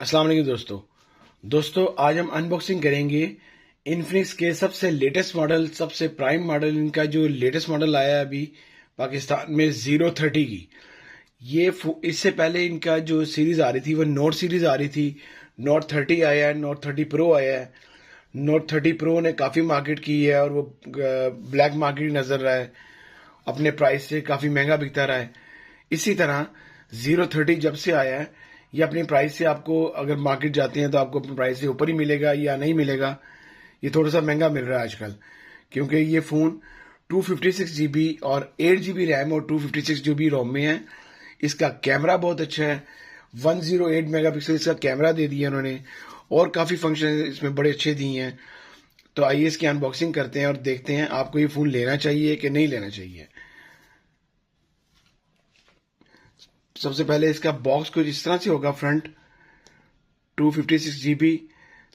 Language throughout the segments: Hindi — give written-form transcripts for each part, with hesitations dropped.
अस्सलाम वालेकुम दोस्तों आज हम अनबॉक्सिंग करेंगे इन्फिनिक्स के सबसे लेटेस्ट मॉडल, सबसे प्राइम मॉडल। इनका जो लेटेस्ट मॉडल आया है अभी पाकिस्तान में Zero 30 की। इससे पहले इनका जो सीरीज आ रही थी वो नोट सीरीज आ रही थी। नोट 30 आया है, नोट 30 प्रो आया है। नोट 30 प्रो ने काफ़ी मार्केट की है और वो ब्लैक मार्केट नज़र रहा है, अपने प्राइस से काफ़ी महंगा बिकता रहा है। इसी तरह Zero 30 जब से आया है, ये अपनी प्राइस से आपको, अगर मार्केट जाते हैं तो आपको अपनी प्राइस से ऊपर ही मिलेगा या नहीं मिलेगा। ये थोड़ा सा महंगा मिल रहा है आजकल, क्योंकि ये फ़ोन 256 GB और 8 GB रैम और 256 GB रोम में है। इसका कैमरा बहुत अच्छा है, 108 मेगापिक्सल इसका कैमरा दे दिया उन्होंने, और काफ़ी फंक्शन इसमें बड़े अच्छे दिए हैं। तो आइए इसकी अनबॉक्सिंग करते हैं और देखते हैं आपको ये फ़ोन लेना चाहिए कि नहीं लेना चाहिए। सबसे पहले इसका बॉक्स कुछ इस तरह से होगा। फ्रंट 256 GB,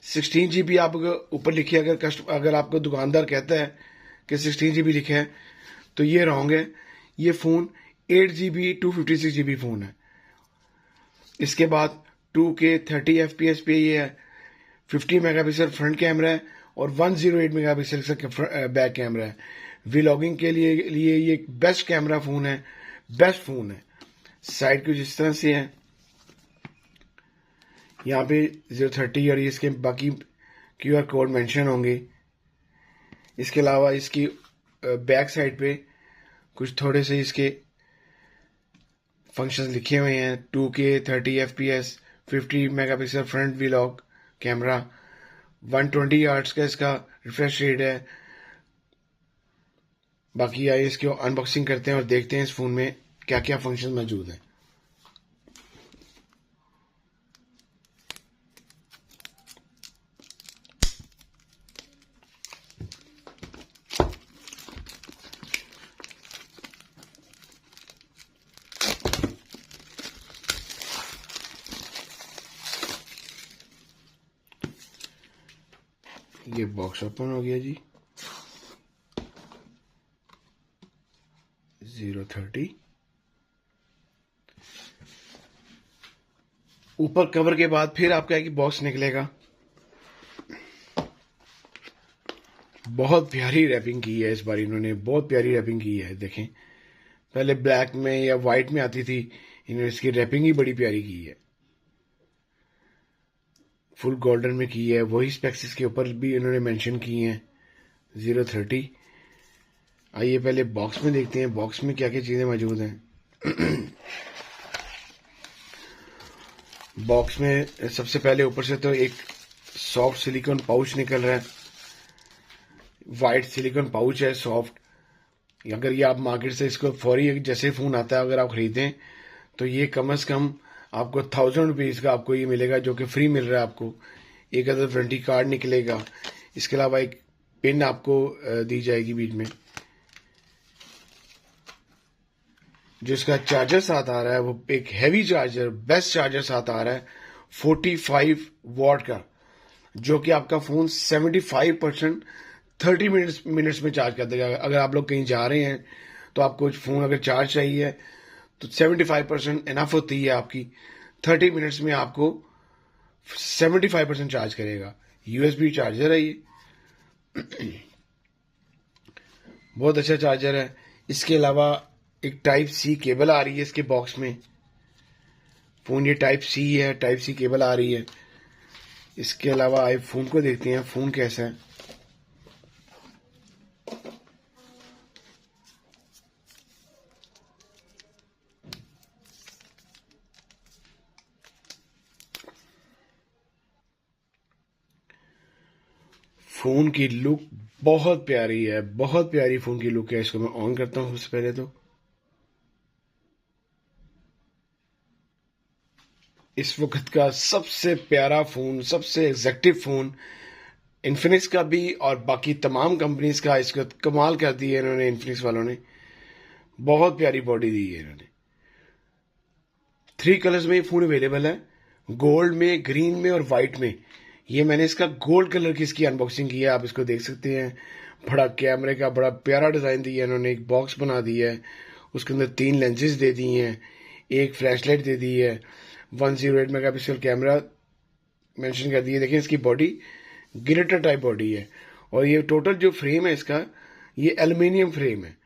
16 GB आप ऊपर लिखिए। अगर आपको दुकानदार कहता है कि 16 GB लिखे है तो ये रॉन्ग है। ये फ़ोन 8 GB 256 GB फ़ोन है। इसके बाद 2K 30 FPS पे ये है। 50 मेगापिक्सल फ्रंट कैमरा है और 108 मेगापिक्सल का बैक कैमरा है। व्लॉगिंग के लिए ये एक बेस्ट कैमरा फ़ोन है, बेस्ट फ़ोन है। साइड कुछ इस तरह से है, यहाँ पे Zero 30 और इसके बाकी QR कोड मेंशन होंगे। इसके अलावा इसकी बैक साइड पे कुछ थोड़े से इसके फंक्शंस लिखे हुए हैं। 2K 30 FPS, 50 megapixel front vlog camera, 120 hertz का इसका रिफ्रेश रेट है। बाकी आइए इसकी अनबॉक्सिंग करते हैं और देखते हैं इस फ़ोन में क्या क्या फंक्शन मौजूद हैं। ये बॉक्स ओपन हो गया जी। Zero 30 ऊपर कवर के बाद फिर आपका एक बॉक्स निकलेगा। बहुत प्यारी रैपिंग की है इस बार इन्होंने, बहुत प्यारी रैपिंग की है। देखें, पहले ब्लैक में या वाइट में आती थी, इन्होंने इसकी रैपिंग ही बड़ी प्यारी की है। फुल गोल्डन में की है, वही स्पेक्स इसके ऊपर भी इन्होंने मेंशन किए हैं। Zero 30। आइए पहले बॉक्स में देखते हैं बॉक्स में क्या क्या चीज़ें मौजूद हैं। बॉक्स में सबसे पहले ऊपर से तो एक सॉफ्ट सिलिकॉन पाउच निकल रहा है। वाइट सिलिकॉन पाउच है, सॉफ्ट। अगर ये आप मार्केट से इसको फौरी जैसे फ़ोन आता है अगर आप ख़रीदें तो ये कम से कम आपको 1000 रुपीज़ का आपको ये मिलेगा, जो कि फ्री मिल रहा है आपको। एक अदर वारंटी कार्ड निकलेगा। इसके अलावा एक पिन आपको दी जाएगी बीच में। जो इसका चार्जर साथ आ रहा है वो एक हैवी चार्जर, बेस्ट चार्जर साथ आ रहा है 45 वॉट का, जो कि आपका फ़ोन 75% 30 मिनट्स में चार्ज कर देगा। अगर आप लोग कहीं जा रहे हैं तो आपको फ़ोन अगर चार्ज चाहिए तो 75% इनफ होती है आपकी। 30 मिनट्स में आपको 75% चार्ज करेगा। USB चार्जर है ये, बहुत अच्छा चार्जर है। इसके अलावा एक Type-C केबल आ रही है इसके बॉक्स में। फ़ोन ये Type-C है, Type-C केबल आ रही है। इसके अलावा आए फ़ोन को देखते हैं फ़ोन कैसा है। फ़ोन की लुक बहुत प्यारी है, बहुत प्यारी फ़ोन की लुक है। इसको मैं ऑन करता हूँ सबसे पहले तो। इस वक्त का सबसे प्यारा फ़ोन, सबसे एग्जैक्टिव फ़ोन इन्फिनिक्स का भी, और बाकी तमाम कंपनीज का इस वक्त कमाल कर दी है इन्होंने। इन्फिनिक्स वालों ने बहुत प्यारी बॉडी दी है इन्होंने। 3 कलर्स में ये फ़ोन अवेलेबल है, गोल्ड में, ग्रीन में और वाइट में। ये मैंने इसका गोल्ड कलर की इसकी अनबॉक्सिंग की है, आप इसको देख सकते हैं। बड़ा कैमरे का बड़ा प्यारा डिज़ाइन दिया है इन्होंने, एक बॉक्स बना दिया है। उसके अंदर 3 लेंसेज दे दी हैं, एक फ्लैशलाइट दे दी है, 108 मेगापिक्सल कैमरा मेंशन कर दी है। देखिए इसकी बॉडी गिलिटर टाइप बॉडी है, और ये टोटल जो फ्रेम है इसका, ये एल्युमिनियम फ्रेम है।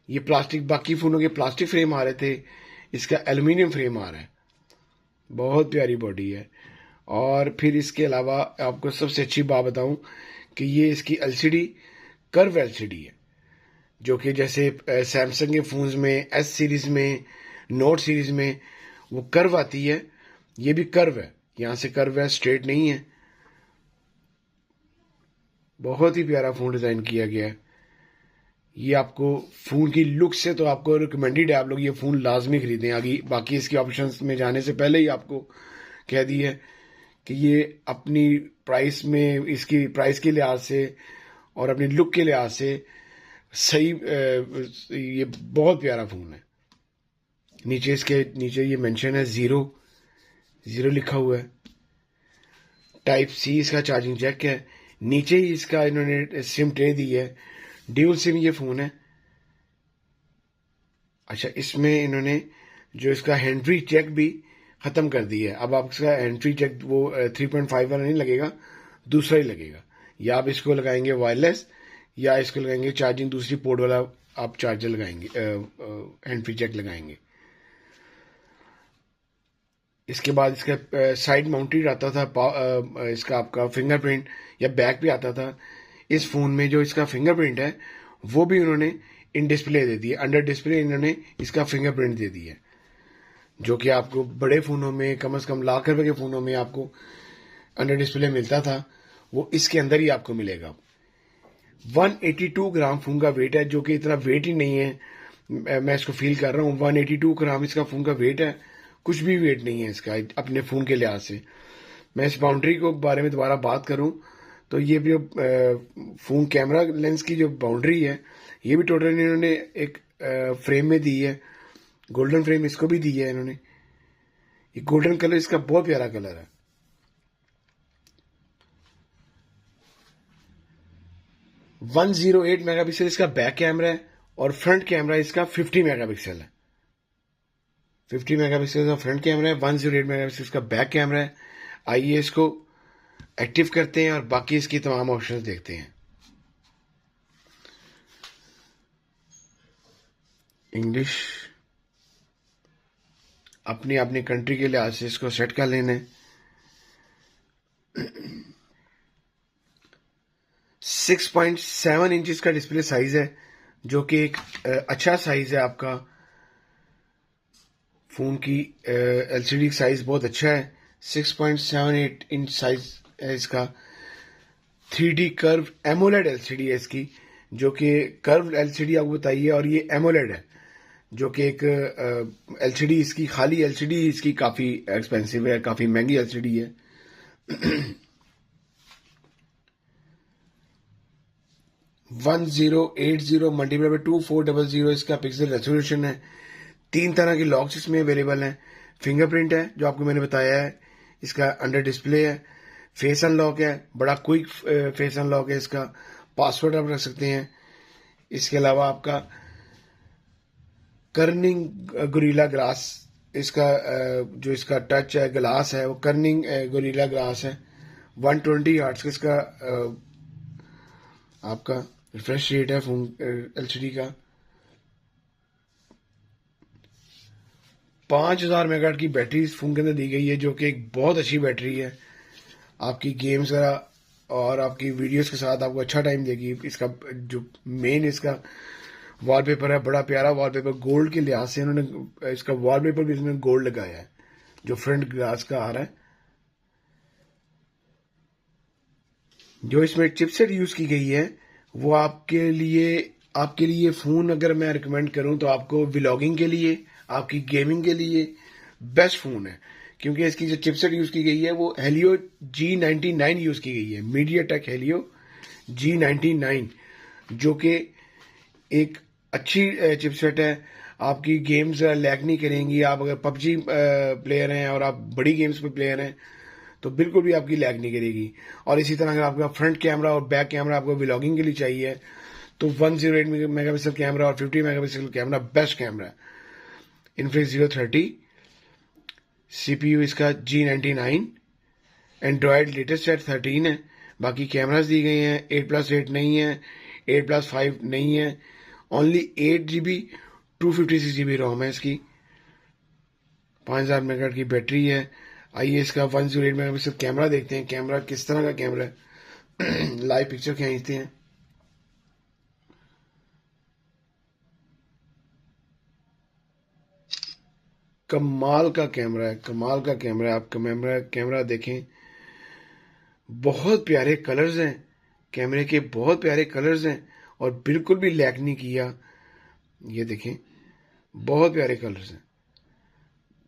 ये प्लास्टिक, बाकी फ़ोनों के प्लास्टिक फ्रेम आ रहे थे, इसका एल्युमिनियम फ्रेम आ रहा है। बहुत प्यारी बॉडी है। और फिर इसके अलावा आपको सबसे अच्छी बात बताऊं कि ये इसकी एलसीडी कर्व एलसीडी है, जो कि जैसे सैमसंग के फोन्स में एस सीरीज में, नोट सीरीज में वो कर्व आती है, ये भी कर्व है। यहाँ से कर्व है, स्ट्रेट नहीं है। बहुत ही प्यारा फोन डिजाइन किया गया है। ये आपको फोन की लुक से तो आपको रिकमेंडेड है, आप लोग ये फोन लाजमी खरीदें। आगे बाकी इसकी ऑप्शंस में जाने से पहले ही आपको कह दी है कि ये अपनी प्राइस में, इसकी प्राइस के लिहाज से और अपनी लुक के लिहाज से सही, ये बहुत प्यारा फोन है। नीचे इसके नीचे ये मेंशन है जीरो लिखा हुआ है। टाइप सी इसका चार्जिंग जैक है। नीचे ही इसका इन्होंने सिम ट्रे दी है। ड्यूल सिम ये फोन है। अच्छा, इसमें इन्होंने जो इसका हैंड्री चेक भी खत्म कर दिया है। अब आप इसका हैंड्री चेक वो 3.5 वाला नहीं लगेगा, दूसरा ही लगेगा। या आप इसको लगाएंगे वायरलेस, या इसको लगाएंगे चार्जिंग दूसरी पोर्ट वाला, आप चार्जर लगाएंगे, हैंड्री चेक लगाएंगे। इसके बाद इसका साइड माउंटेड आता था, इसका आपका फिंगरप्रिंट या बैक भी आता था। इस फोन में जो इसका फिंगरप्रिंट है वो भी उन्होंने इन डिस्प्ले दे दी है। अंडर डिस्प्ले इन्होंने इसका फिंगरप्रिंट दे दिया है, जो कि आपको बड़े फोनों में कम से कम लाख रुपए के फोनों में आपको अंडर डिस्प्ले मिलता था, वो इसके अंदर ही आपको मिलेगा। 182 ग्राम फोन का वेट है, जो कि इतना वेट ही नहीं है। मैं इसको फील कर रहा हूँ, 182 ग्राम इसका फोन का वेट है। कुछ भी वेट नहीं है इसका अपने फोन के लिहाज से। मैं इस बाउंड्री को बारे में दोबारा बात करूं तो ये भी फोन कैमरा लेंस की जो बाउंड्री है, ये भी टोटल इन्होंने एक फ्रेम में दी है। गोल्डन फ्रेम इसको भी दी है इन्होंने। ये गोल्डन कलर इसका बहुत प्यारा कलर है। वन 108 मेगापिक्सल इसका बैक कैमरा है, और फ्रंट कैमरा इसका 50 मेगापिक्सल है। 50 मेगापिक्सल का फ्रंट कैमरा है, 108 मेगापिक्सल का बैक कैमरा है। आइए इसको एक्टिव करते हैं और बाकी इसकी तमाम ऑप्शंस देखते हैं। इंग्लिश अपनी अपनी कंट्री के लिहाज से इसको सेट कर लेना है। 6.7 इंचेस का डिस्प्ले साइज है, जो कि एक अच्छा साइज है आपका। फोन की एलसीडी साइज बहुत अच्छा है। 6.78 इंच साइज है इसका। 3D कर्व एमोलेड एलसीडी है इसकी, जो कि कर्व एलसीडी आपको बताइए, और ये एमोलेड है, जो कि एक एलसीडी इसकी, खाली एलसीडी इसकी काफी एक्सपेंसिव है, काफी महंगी एलसीडी है। 1080 मल्टीप्लाई बाय 2400 इसका पिक्सल रेजोल्यूशन है। 3 तरह के लॉक्स इसमें अवेलेबल हैं। फिंगरप्रिंट है, जो आपको मैंने बताया है, इसका अंडर डिस्प्ले है। फेस अनलॉक है, बड़ा क्विक फेस अनलॉक है इसका। पासवर्ड आप रख सकते हैं। इसके अलावा आपका कर्निंग गोरिल्ला ग्लास, इसका जो इसका टच है, ग्लास है, वो कर्निंग गोरिल्ला ग्लास है। 120 हर्ट्ज का इसका आपका रिफ्रेश रेट है फोन एलसीडी का। 5000 मेगाहर्ट्ज की बैटरी इस फोन के अंदर दी गई है, जो कि एक बहुत अच्छी बैटरी है। आपकी गेम्स और आपकी वीडियोस के साथ आपको अच्छा टाइम देगी। इसका जो मेन इसका वॉलपेपर है, बड़ा प्यारा वॉलपेपर, गोल्ड के लिहाज से इन्होंने इसका वॉलपेपर भी इसमें गोल्ड लगाया है, जो फ्रंट ग्लास का आ रहा है। जो इसमें चिपसेट यूज की गई है वो आपके लिए फोन अगर मैं रिकमेंड करूं तो आपको व्लॉगिंग के लिए, आपकी गेमिंग के लिए बेस्ट फोन है। क्योंकि इसकी जो चिपसेट यूज की गई है वो हेलियो G99 यूज की गई है। मीडियाटेक हेलियो G99, जो कि एक अच्छी चिपसेट है। आपकी गेम्स लैग नहीं करेंगी। आप अगर पबजी प्लेयर हैं और आप बड़ी गेम्स पे प्लेयर हैं तो बिल्कुल भी आपकी लैग नहीं करेगी। और इसी तरह अगर आपका फ्रंट कैमरा और बैक कैमरा आपको व्लॉगिंग के लिए चाहिए तो 108 मेगापिक्सल कैमरा और 50 मेगापिक्सल कैमरा बेस्ट कैमरा है। इन्फिनिक्स 030, CPU इसका G99, एंड्रॉयड लेटेस्ट है 13 है। बाकी कैमरास दी गई हैं, 8+8 नहीं है, 8+5 नहीं है, ओनली 8 GB 256 GB रोम है इसकी, 5000 मेगाहर्ट्ज की बैटरी है। आइए इसका 108 मेगापिक्सल कैमरा देखते हैं, कैमरा किस तरह का कैमरा है। लाइव पिक्चर खींचते हैं। कमाल का कैमरा है, कमाल का कैमरा है। आप कैमरा देखें, बहुत प्यारे कलर्स हैं कैमरे के, बहुत प्यारे कलर्स हैं और बिल्कुल भी लैक नहीं किया। ये देखें, बहुत प्यारे कलर्स हैं,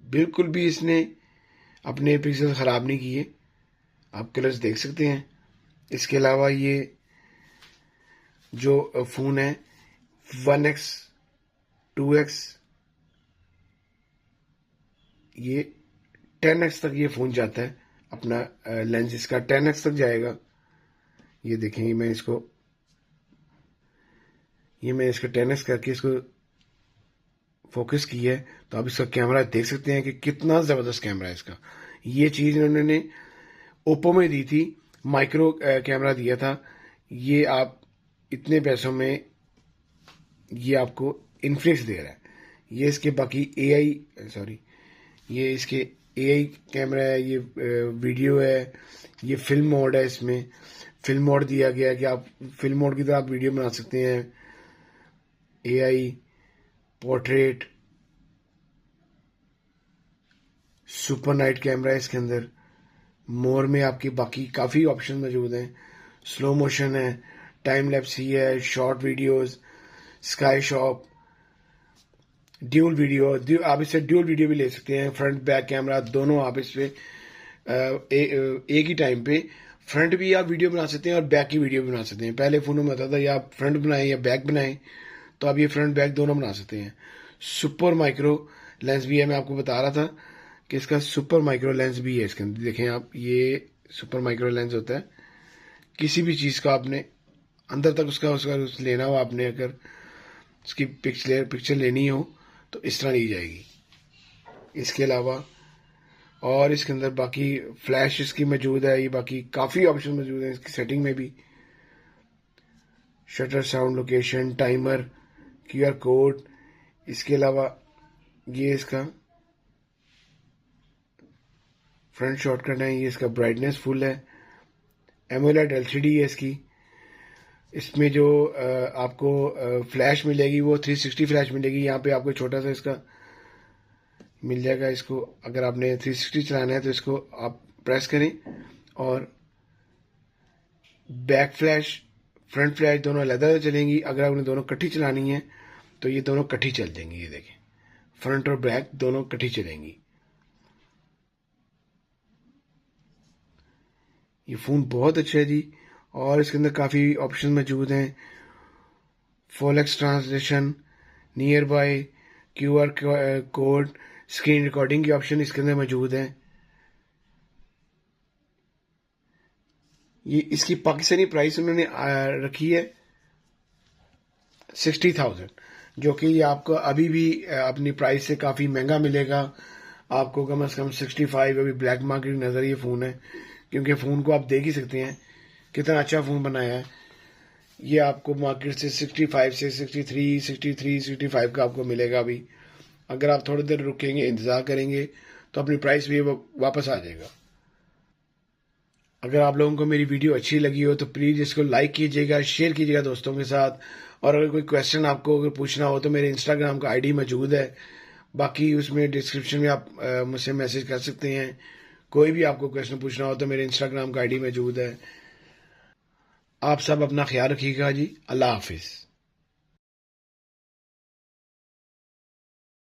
बिल्कुल भी इसने अपने पिक्सल ख़राब नहीं किए। आप कलर्स देख सकते हैं। इसके अलावा ये जो फ़ोन है 1x 2x, ये 10x तक ये फ़ोन जाता है। अपना लेंस इसका 10x तक जाएगा। ये देखें, ये मैं इसका 10x करके इसको फोकस किया है, तो आप इसका कैमरा देख सकते हैं कि कितना ज़बरदस्त कैमरा है इसका। ये चीज़ इन्होंने ओप्पो में दी थी, माइक्रो कैमरा दिया था। ये आप इतने पैसों में ये आपको इन्फिनिक्स दे रहा है। ये इसके बाकी ये इसके AI कैमरा है, ये वीडियो है, ये फिल्म मोड है। इसमें फिल्म मोड दिया गया है कि आप फिल्म मोड की तरह आप वीडियो बना सकते हैं। AI portrait, super night camera है इसके अंदर। मोर में आपकी बाकी काफ़ी ऑप्शन मौजूद हैं। स्लो मोशन है, टाइम लैप्स ही है, short videos, sky shop, dual video, आप इससे ड्यूल वीडियो भी ले सकते हैं। फ्रंट बैक कैमरा दोनों आप इस पे एक ही टाइम पे फ्रंट भी आप वीडियो बना सकते हैं और बैक की वीडियो भी बना सकते हैं। पहले फ़ोनों में होता था या आप फ्रंट बनाएं या बैक बनाएं, तो आप ये फ्रंट बैक दोनों बना सकते हैं। सुपर माइक्रो लेंस भी है, मैं आपको बता रहा था कि इसका सुपर माइक्रो लेंस भी है इसके अंदर। देखें आप, ये सुपर माइक्रो लेंस होता है। किसी भी चीज़ का आपने अंदर तक उसका लेना हो, आपने अगर उसकी पिक्चर लेनी हो तो इस तरह ली जाएगी। इसके अलावा और इसके अंदर बाकी फ्लैश इसकी मौजूद है। ये बाकी काफ़ी ऑप्शन मौजूद हैं इसकी सेटिंग में भी। Shutter sound, location, timer, QR code. इसके अलावा ये इसका फ्रंट शॉर्टकट है, ये इसका ब्राइटनेस फुल है। एमोलेड LCD है इसकी। इसमें जो आपको फ्लैश मिलेगी वो 360 फ्लैश मिलेगी। यहाँ पे आपको छोटा सा इसका मिल जाएगा। इसको अगर आपने 360 चलाना है तो इसको आप प्रेस करें और बैक फ्लैश, फ्रंट फ्लैश दोनों अलग चलेंगी। अगर आपने दोनों इकट्ठी चलानी है तो ये दोनों इकट्ठी चल जाएंगी। ये देखें, फ्रंट और बैक दोनों इकट्ठी चलेंगी। ये फ़ोन बहुत अच्छा है जी, और इसके अंदर काफ़ी ऑप्शन मौजूद हैं। फॉलेक्स translation, nearby, QR code, screen recording के ऑप्शन इसके अंदर मौजूद हैं। ये इसकी पाकिस्तानी प्राइस उन्होंने रखी है 60,000, जो कि ये आपको अभी भी अपनी प्राइस से काफ़ी महंगा मिलेगा। आपको कम से कम 65, अभी ब्लैक मार्केट नज़र ये फ़ोन है, क्योंकि फ़ोन को आप देख ही सकते हैं कितना अच्छा फ़ोन बनाया है। ये आपको मार्केट से 65 से 63 का आपको मिलेगा अभी। अगर आप थोड़ी देर रुकेंगे, इंतज़ार करेंगे, तो अपनी प्राइस भी वापस आ जाएगा। अगर आप लोगों को मेरी वीडियो अच्छी लगी हो तो प्लीज़ इसको लाइक कीजिएगा, शेयर कीजिएगा दोस्तों के साथ। और अगर कोई क्वेश्चन आपको अगर पूछना हो तो मेरे इंस्टाग्राम का ID मौजूद है, बाकी उसमें डिस्क्रिप्शन में आप मुझसे मैसेज कर सकते हैं। कोई भी आपको क्वेश्चन पूछना हो तो मेरे इंस्टाग्राम का ID मौजूद है। आप सब अपना ख्याल रखिएगा जी। अल्लाह हाफिज़।